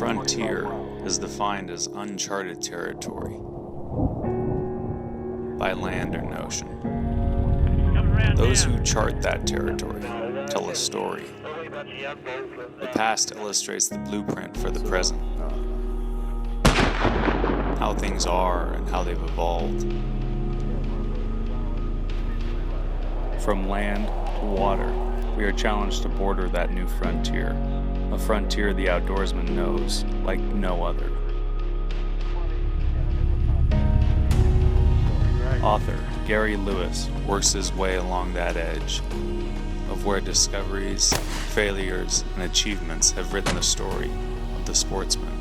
frontier is defined as uncharted territory by land or ocean. Those who chart that territory tell a story. The past illustrates the blueprint for the present, how things are and how they've evolved. From land to water, we are challenged to border that new frontier, a frontier the outdoorsman knows like no other. Author Gary Lewis works his way along that edge of where discoveries, failures, and achievements have written the story of the sportsman.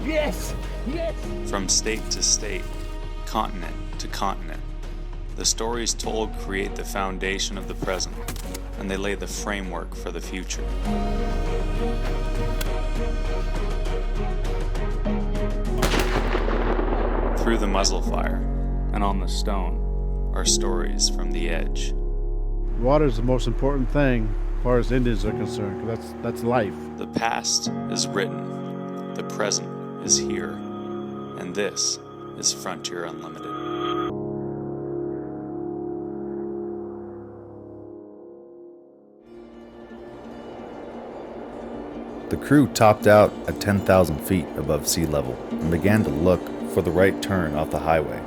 Yes! Yes! From state to state, continent to continent, the stories told create the foundation of the present, and they lay the framework for the future. Through the muzzle fire and on the stone are stories from the edge. Water is the most important thing as far as Indians are concerned, 'cause that's life. The past is written, the present is here, and this is Frontier Unlimited. The crew topped out at 10,000 feet above sea level and began to look for the right turn off the highway.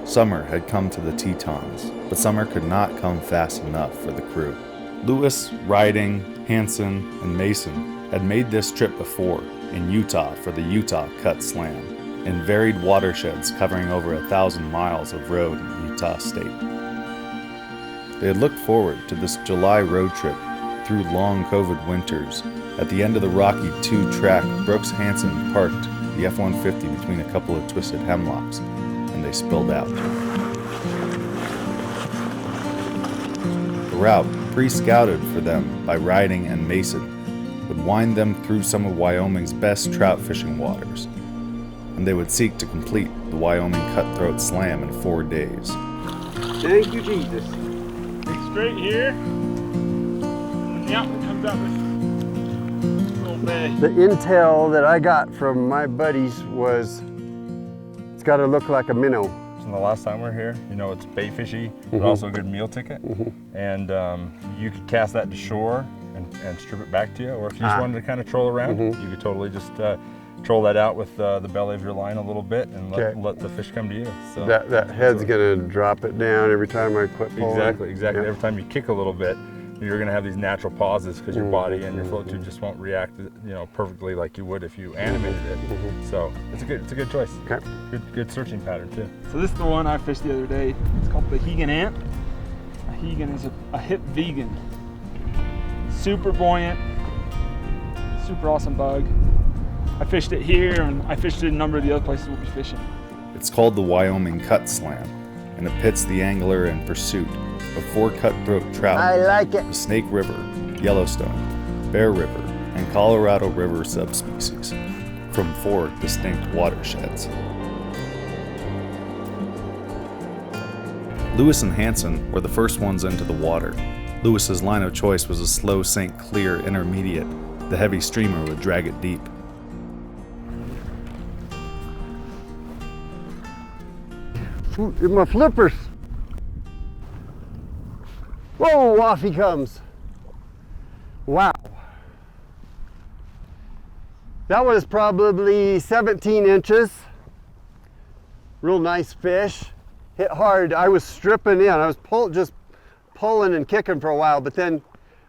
Summer had come to the Tetons, but summer could not come fast enough for the crew. Lewis, Riding, Hansen, and Mason had made this trip before in Utah for the Utah Cut Slam, in varied watersheds covering over 1,000 miles of road in Utah State. They had looked forward to this July road trip through long COVID winters. At the end of the rocky 2-track, Brooks Hansen parked the F-150 between a couple of twisted hemlocks, and they spilled out. The route, pre-scouted for them by Riding and Mason, would wind them through some of Wyoming's best trout fishing waters, and they would seek to complete the Wyoming Cutthroat Slam in 4 days. Thank you, Jesus. Straight here. Yeah, it comes out this little bay. The intel that I got from my buddies was it's got to look like a minnow. And the last time we were here, you know, it's bait fishy, but also a good meal ticket. And you could cast that to shore and strip it back to you, or if you just wanted to kind of troll around, you could totally just troll that out with the belly of your line a little bit and let the fish come to you. So that head's gonna drop it down every time I quit pulling. Exactly. Yeah. Every time you kick a little bit, you're gonna have these natural pauses because your body and your float tube just won't react, perfectly like you would if you animated it. So it's a good choice. Okay. Good searching pattern too. So this is the one I fished the other day. It's called the Hegan ant. A Hegan is a hip vegan. Super buoyant, super awesome bug. I fished it here and I fished it in a number of the other places we'll be fishing. It's called the Wyoming Cut Slam, and it pits the angler in pursuit of 4 cutthroat trout, I like it. the Snake River, Yellowstone, Bear River, and Colorado River subspecies from 4 distinct watersheds. Lewis and Hansen were the first ones into the water. Lewis's line of choice was a slow sink clear intermediate. The heavy streamer would drag it deep. My flippers. Whoa, off he comes. Wow. That was probably 17 inches. Real nice fish. Hit hard. I was stripping in. I was just pulling and kicking for a while, but then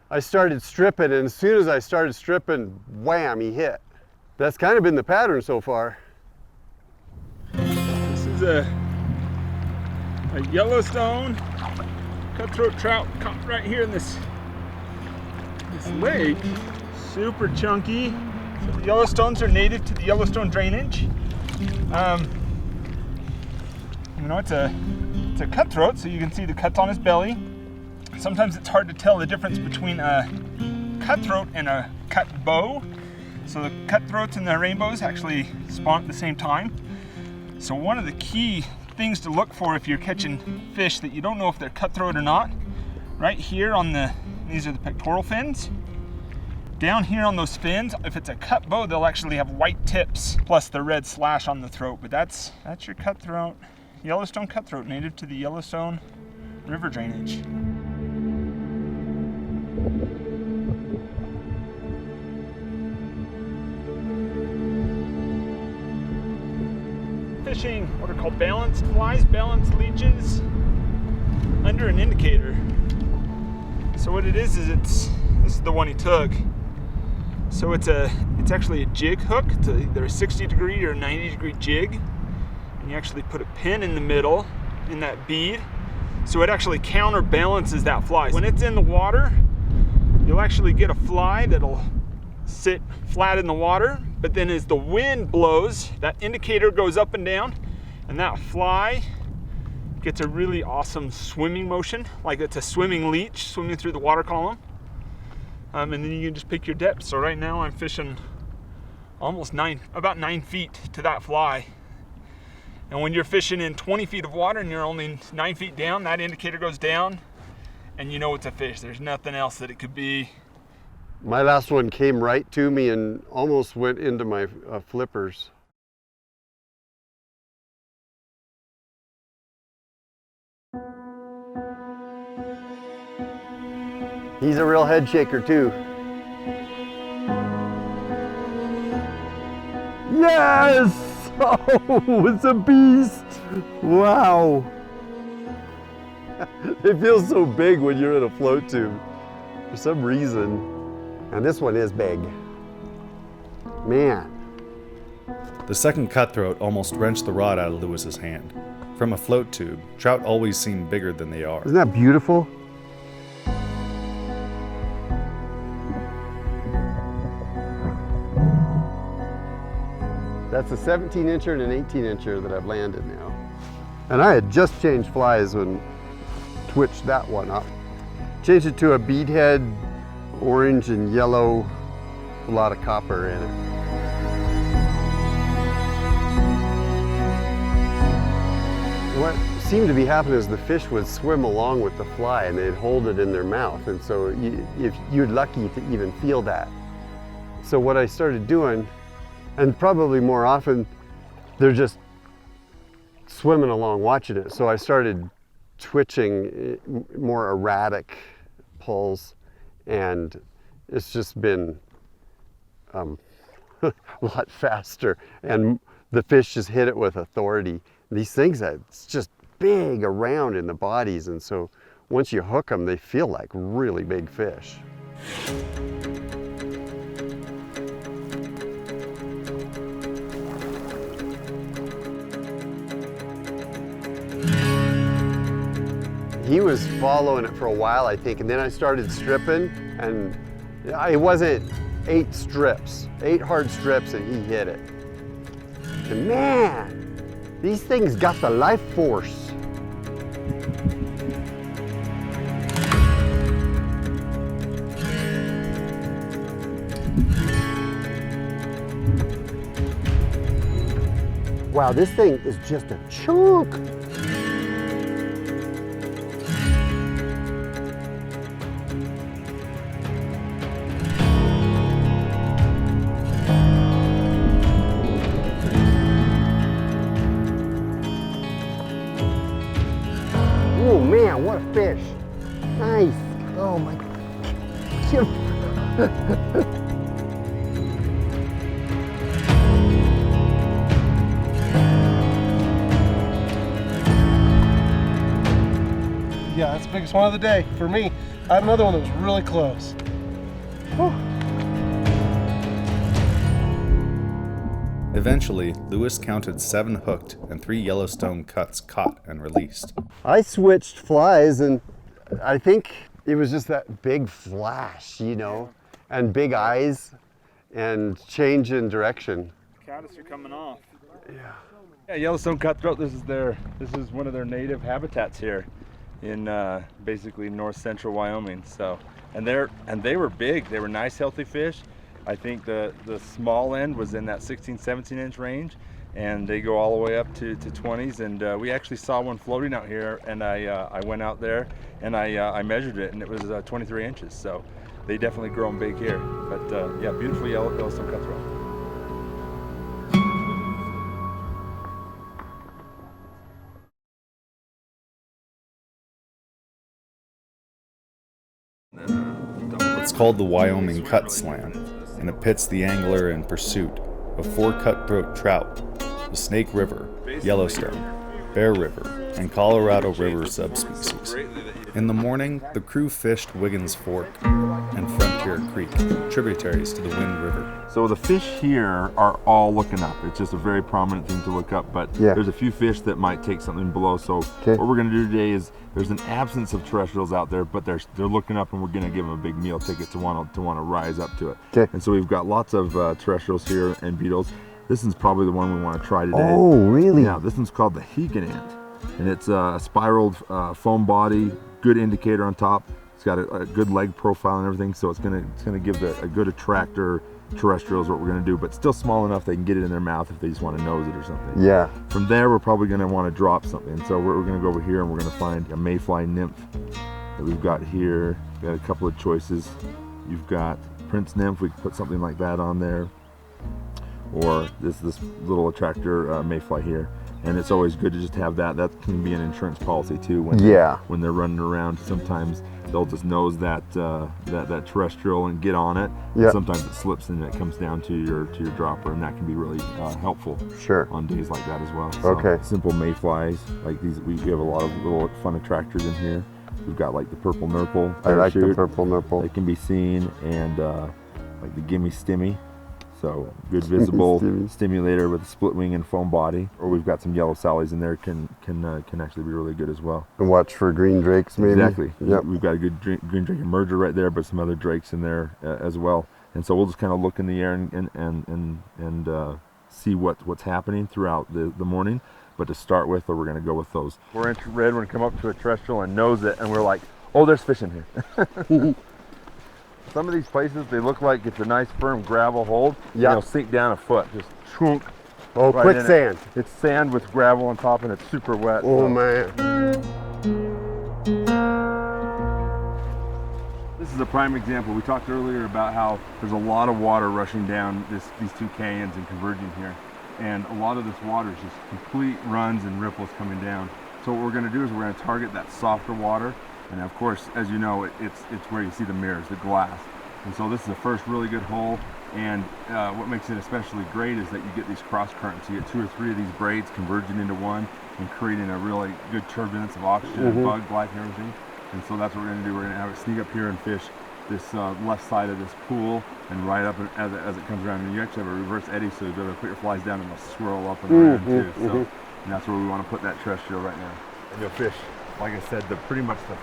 I started stripping, and as soon as I started stripping, wham, he hit. That's kind of been the pattern so far. This is a Yellowstone cutthroat trout caught right here in this lake. Super chunky. So the Yellowstones are native to the Yellowstone drainage. It's a cutthroat, so you can see the cuts on his belly. Sometimes it's hard to tell the difference between a cutthroat and a cut bow. So the cutthroats and the rainbows actually spawn at the same time. So one of the key things to look for if you're catching fish that you don't know if they're cutthroat or not, right here on these are the pectoral fins. Down here on those fins, if it's a cut bow, they'll actually have white tips plus the red slash on the throat. But that's your cutthroat, Yellowstone cutthroat, native to the Yellowstone River drainage. Fishing what are called balanced flies, balanced leeches under an indicator. So what it is this is the one he took. So it's actually a jig hook. It's either a 60-degree or a 90-degree jig, and you actually put a pin in the middle in that bead, so it actually counterbalances that fly. When it's in the water, you'll actually get a fly that'll sit flat in the water, but then as the wind blows, that indicator goes up and down, and that fly gets a really awesome swimming motion, like it's a swimming leech swimming through the water column. And then you can just pick your depth. So right now I'm fishing about 9 feet to that fly. And when you're fishing in 20 feet of water and you're only 9 feet down, that indicator goes down and you know it's a fish. There's nothing else that it could be. My last one came right to me and almost went into my flippers. He's a real head shaker too. Yes! Oh, it's a beast! Wow! It feels so big when you're in a float tube for some reason. And this one is big. Man. The second cutthroat almost wrenched the rod out of Lewis's hand. From a float tube, trout always seem bigger than they are. Isn't that beautiful? That's a 17-incher and an 18-incher that I've landed now. And I had just changed flies when twitched that one up. Changed it to a beadhead, orange and yellow, a lot of copper in it. What seemed to be happening is the fish would swim along with the fly and they'd hold it in their mouth. And so if you're lucky to even feel that. So what I started doing, and probably more often, they're just swimming along watching it. So I started twitching more erratic pulls, and it's just been a lot faster. And the fish just hit it with authority. These things, it's just big around in the bodies, and so once you hook them, they feel like really big fish. He was following it for a while, I think, and then I started stripping, and it wasn't 8 strips, 8 hard strips, and he hit it. And man, these things got the life force. Wow, this thing is just a chunk. Oh man, what a fish. Nice. Oh my. Yeah, that's the biggest one of the day for me. I have another one that was really close. Whew. Eventually, Lewis counted 7 hooked and 3 Yellowstone cuts caught and released. I switched flies, and I think it was just that big flash, you know, and big eyes and change in direction. Caddis are coming off. Yeah, Yellowstone cutthroat. This is one of their native habitats here in basically north central Wyoming. So, and they were big. They were nice, healthy fish. I think the small end was in that 16, 17 inch range, and they go all the way up to 20s. And we actually saw one floating out here, and I went out there and I measured it, and it was 23 inches. So they definitely grow them big here. But yeah, beautiful Yellowstone cutthroat. It's called the Wyoming Cut Slam, and it pits the angler in pursuit of 4 cutthroat trout, the Snake River, Yellowstone, Bear River, and Colorado River subspecies. In the morning, the crew fished Wiggins Fork and Frontier Creek, tributaries to the Wind River. So the fish here are all looking up. It's just a very prominent thing to look up, but there's a few fish that might take something below. So what we're gonna do today is, there's an absence of terrestrials out there, but they're looking up, and we're gonna give them a big meal ticket to want to rise up to it. And so we've got lots of terrestrials here and beetles. This is probably the one we want to try today. Oh, really? Yeah, this one's called the Hegan ant, and it's a spiraled foam body, good indicator on top. It's got a good leg profile and everything, so it's gonna give a good attractor. Terrestrial is what we're gonna do, but still small enough they can get it in their mouth if they just want to nose it or something. Yeah. From there, we're probably gonna want to drop something. So we're gonna go over here, and we're gonna find a mayfly nymph that we've got here. We got a couple of choices. You've got Prince nymph. We can put something like that on there, or this little attractor mayfly here. And it's always good to just have that. That can be an insurance policy too. When they're running around, sometimes they'll just nose that terrestrial and get on it. And sometimes it slips and it comes down to your dropper, and that can be really helpful. On days like that as well. So, simple mayflies like these. We have a lot of little fun attractors in here. We've got like the purple nurple. I like the purple nurple. They can be seen, and like the gimme stimmy. So good visible stimulator with a split wing and foam body. Or we've got some yellow sallies in there, can actually be really good as well. And watch for green drakes maybe. Exactly. We've got a good green drake emerger right there, but some other drakes in there as well. And so we'll just kind of look in the air and see what's happening throughout the morning. But to start with, we're going to go with those. We're infrared. We're going to come up to a terrestrial and nose it, and we're like, oh, there's fish in here. Some of these places, they look like it's a nice firm gravel hold. Yeah. It'll sink down a foot, just chunk. Oh, right quicksand. It's sand with gravel on top, and it's super wet. Oh, man. This is a prime example. We talked earlier about how there's a lot of water rushing down these two canyons and converging here. And a lot of this water is just complete runs and ripples coming down. So what we're going to do is we're going to target that softer water. And of course, as you know, it's where you see the mirrors, the glass. And so this is the first really good hole. And what makes it especially great is that you get these cross currents. You get 2 or 3 of these braids converging into one and creating a really good turbulence of oxygen and bug life and everything. And so that's what we're going to do. We're going to have it sneak up here and fish this left side of this pool and right up as it comes around. And you actually have a reverse eddy, so you'll be able to put your flies down and they'll swirl up and around too. So and that's where we want to put that terrestrial right now. And you'll fish, like I said, pretty much the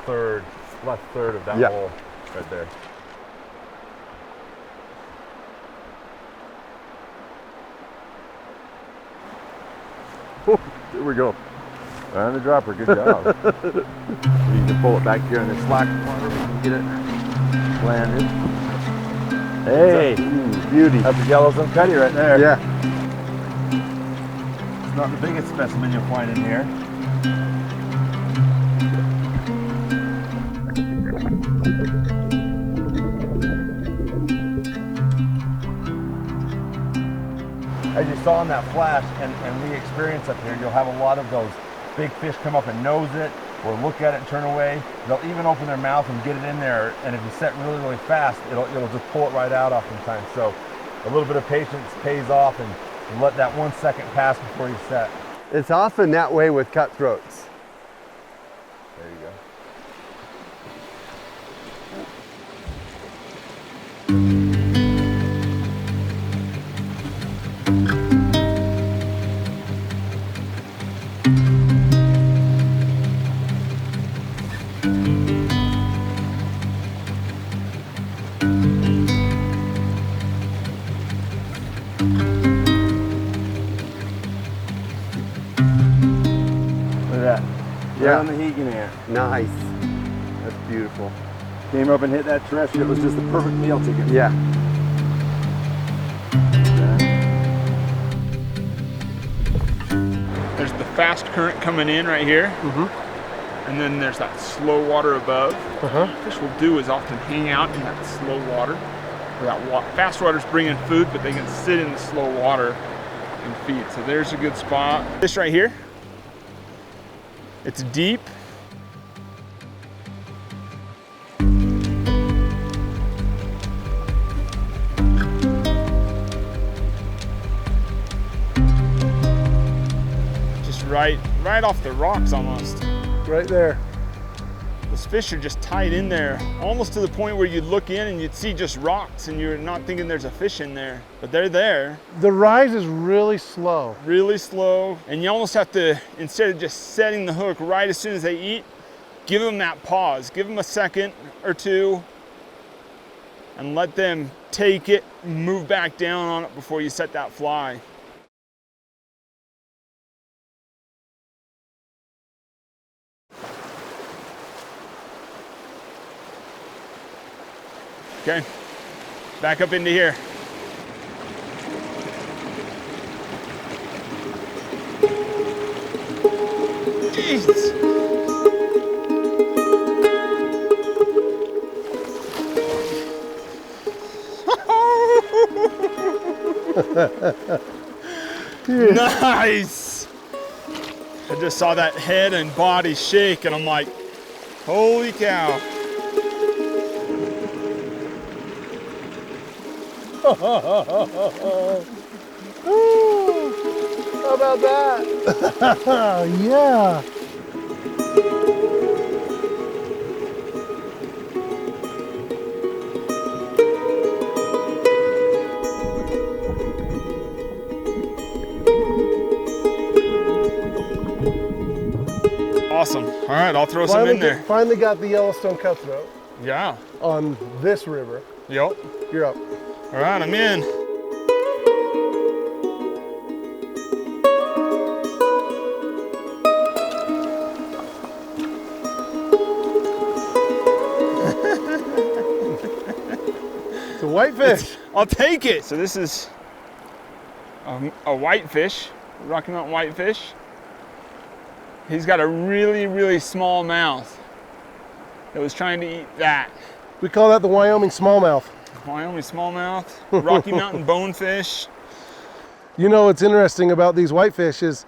left third of that hole right there. Oh, there we go. Right on the dropper, good job. You can pull it back here in the slack corner, we can get it landed. Hey, beauty. That's a Yellowstone cutty right there. Yeah. It's not the biggest specimen you'll find in here. As you saw in that flash, and we experience up here, you'll have a lot of those big fish come up and nose it, or look at it and turn away. They'll even open their mouth and get it in there, and if you set really, really fast, it'll just pull it right out oftentimes. So a little bit of patience pays off, and let that 1 second pass before you set. It's often that way with cutthroats. There you go. Yeah. On the Hegan ant. Nice. That's beautiful. Came up and hit that terrestrial. It was just the perfect meal ticket. Yeah. fast current coming in right here. And then there's that slow water above. What fish will do is often hang out in that slow water. Fast water's bringing food, but they can sit in the slow water and feed. So there's a good spot. This right here, it's deep. Just right off the rocks almost. Right there. Those fish are just tied in there, almost to the point where you'd look in and you'd see just rocks and you're not thinking there's a fish in there, but they're there. The rise is really slow. Really slow, and you almost have to, instead of just setting the hook right as soon as they eat, give them that pause. Give them a second or two and let them take it, move back down on it before you set that fly. Okay, back up into here. Jesus. Nice. I just saw that head and body shake and I'm like, holy cow. How about that? Yeah. Awesome. All right, I'll throw some in there. Finally got the Yellowstone cutthroat Yeah. on this river. Yep. You're up. All right, I'm in. It's a whitefish. I'll take it. So this is a whitefish, Rocky Mountain whitefish. He's got a really, really small mouth. It was trying to eat that. We call that the Wyoming smallmouth. Wyoming smallmouth, Rocky Mountain bonefish. You know what's interesting about these whitefish is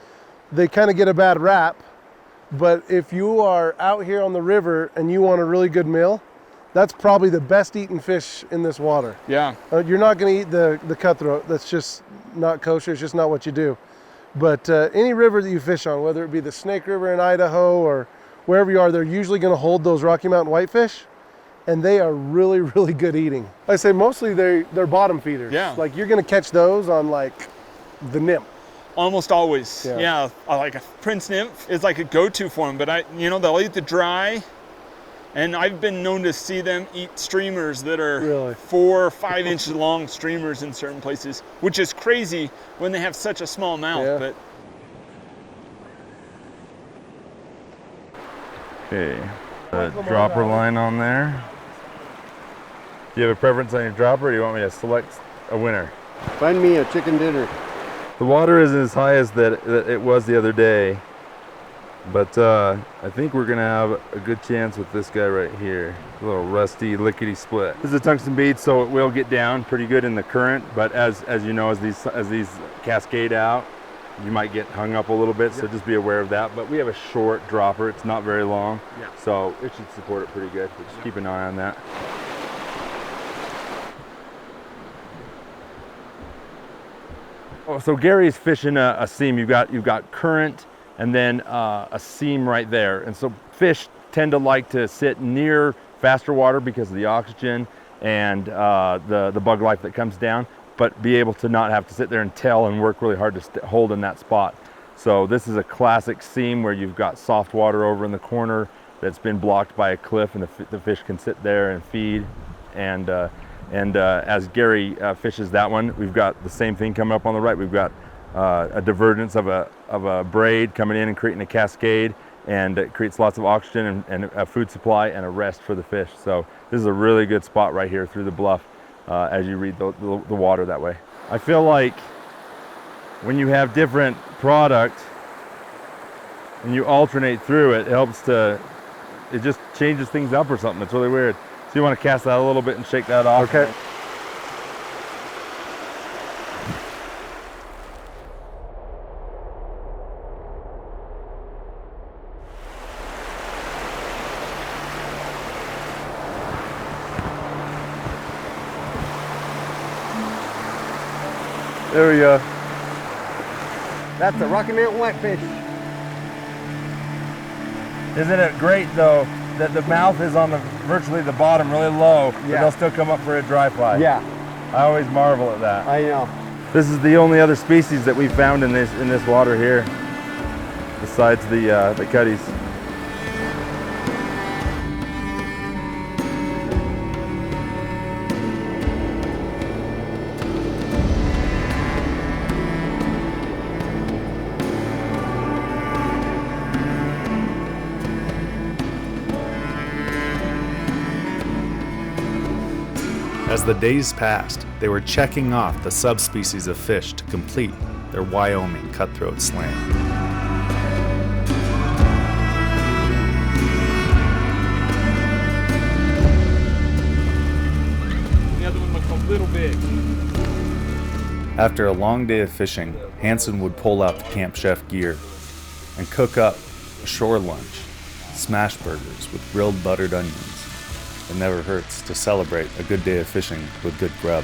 they kind of get a bad rap, but if you are out here on the river and you want a really good meal, that's probably the best eaten fish in this water. Yeah. You're not going to eat the cutthroat. That's just not kosher. It's just not what you do. But any river that you fish on, whether it be the Snake River in Idaho or wherever you are, they're usually going to hold those Rocky Mountain whitefish, and they are really, really good eating. I say mostly they're bottom feeders. Yeah. Like you're going to catch those on like the nymph. Almost always. Yeah. Yeah. Like a Prince nymph is like a go-to for them, but they'll eat the dry. And I've been known to see them eat streamers that are Really? 4 or 5 inches long streamers in certain places, which is crazy when they have such a small mouth. Yeah. But Okay, dropper line on there. Do you have a preference on your dropper, or do you want me to select a winner? Find me a chicken dinner. The water isn't as high as that it was the other day, but I think we're gonna have a good chance with this guy right here. A little rusty, lickety split. This is a tungsten bead, so it will get down pretty good in the current, but as you know, as these cascade out, you might get hung up a little bit, so just be aware of that. But we have a short dropper, it's not very long, so it should support it pretty good. So just keep an eye on that. Oh, so Gary's fishing a seam. You've got current and then a seam right there. And so fish tend to like to sit near faster water because of the oxygen and the bug life that comes down, but be able to not have to sit there and tail and work really hard to hold in that spot. So this is a classic seam where you've got soft water over in the corner that's been blocked by a cliff, and the fish can sit there and feed. And as Gary fishes that one, we've got the same thing coming up on the right. We've got a divergence of a braid coming in and creating a cascade, and it creates lots of oxygen and a food supply and a rest for the fish. So this is a really good spot right here through the bluff as you read the water that way. I feel like when you have different product, and you alternate through it, it just changes things up or something. It's really weird. So you want to cast that a little bit and shake that off. Okay. There we go. That's a Rocky Mountain whitefish. Isn't it great though that the mouth is on virtually the bottom, really low, but Yeah. they'll still come up for a dry fly? Yeah, I always marvel at that. I know. This is the only other species that we found in this water here, besides the cutties. As the days passed, they were checking off the subspecies of fish to complete their Wyoming cutthroat slam. The other one looks a little big. After a long day of fishing, Hansen would pull out the Camp Chef gear and cook up a shore lunch, smash burgers with grilled buttered onions. It never hurts to celebrate a good day of fishing with good grub.